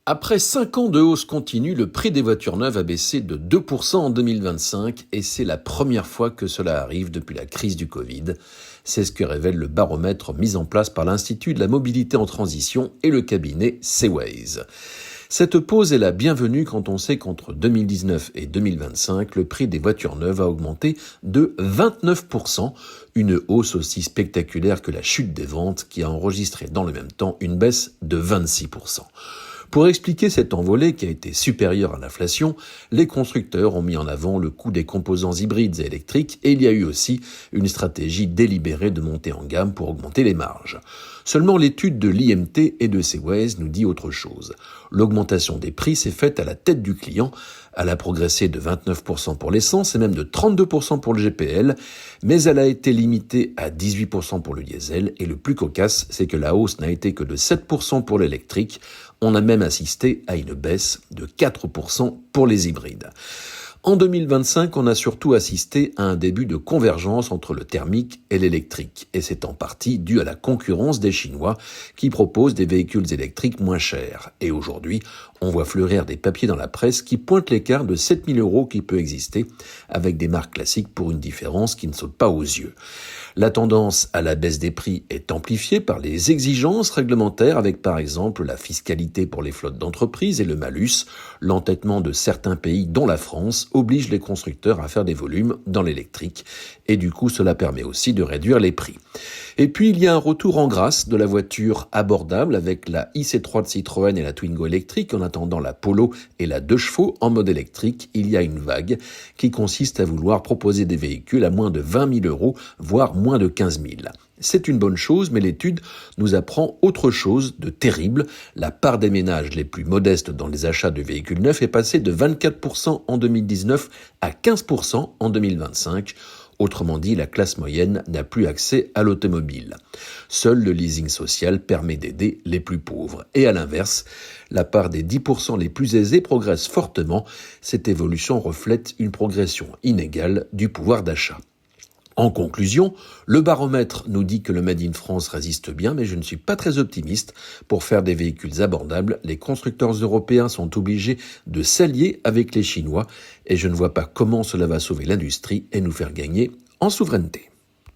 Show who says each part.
Speaker 1: Après 5 ans de hausse continue, le prix des voitures neuves a baissé de 2% en 2025 et c'est la première fois que cela arrive depuis la crise du Covid. C'est ce que révèle le baromètre mis en place par l'Institut de la mobilité en transition et le cabinet C-Ways. Cette pause est la bienvenue quand on sait qu'entre 2019 et 2025, le prix des voitures neuves a augmenté de 29%, une hausse aussi spectaculaire que la chute des ventes qui a enregistré dans le même temps une baisse de 26%. Pour expliquer cette envolée qui a été supérieure à l'inflation, les constructeurs ont mis en avant le coût des composants hybrides et électriques et il y a eu aussi une stratégie délibérée de montée en gamme pour augmenter les marges. Seulement l'étude de l'IMT et de C-Ways nous dit autre chose. L'augmentation des prix s'est faite à la tête du client. Elle a progressé de 29% pour l'essence et même de 32% pour le GPL, mais elle a été limitée à 18% pour le diesel et le plus cocasse, c'est que la hausse n'a été que de 7% pour l'électrique. On a même assisté à une baisse de 4% pour les hybrides. En 2025, on a surtout assisté à un début de convergence entre le thermique et l'électrique. Et c'est en partie dû à la concurrence des Chinois qui proposent des véhicules électriques moins chers. Et aujourd'hui, on voit fleurir des papiers dans la presse qui pointent l'écart de 7 000 € qui peut exister avec des marques classiques pour une différence qui ne saute pas aux yeux. La tendance à la baisse des prix est amplifiée par les exigences réglementaires avec par exemple la fiscalité pour les flottes d'entreprises et le malus. L'entêtement de certains pays, dont la France, oblige les constructeurs à faire des volumes dans l'électrique et du coup cela permet aussi de réduire les prix. Et puis il y a un retour en grâce de la voiture abordable avec la IC3 de Citroën et la Twingo électrique. En attendant la Polo et la 2 chevaux en mode électrique, il y a une vague qui consiste à vouloir proposer des véhicules à moins de 20 000 €, voire moins de 15 000. C'est une bonne chose, mais l'étude nous apprend autre chose de terrible. La part des ménages les plus modestes dans les achats de véhicules neufs est passée de 24% en 2019 à 15% en 2025. Autrement dit, la classe moyenne n'a plus accès à l'automobile. Seul le leasing social permet d'aider les plus pauvres. Et à l'inverse, la part des 10% les plus aisés progresse fortement. Cette évolution reflète une progression inégale du pouvoir d'achat. En conclusion, le baromètre nous dit que le Made in France résiste bien, mais je ne suis pas très optimiste. Pour faire des véhicules abordables, les constructeurs européens sont obligés de s'allier avec les Chinois et je ne vois pas comment cela va sauver l'industrie et nous faire gagner en souveraineté.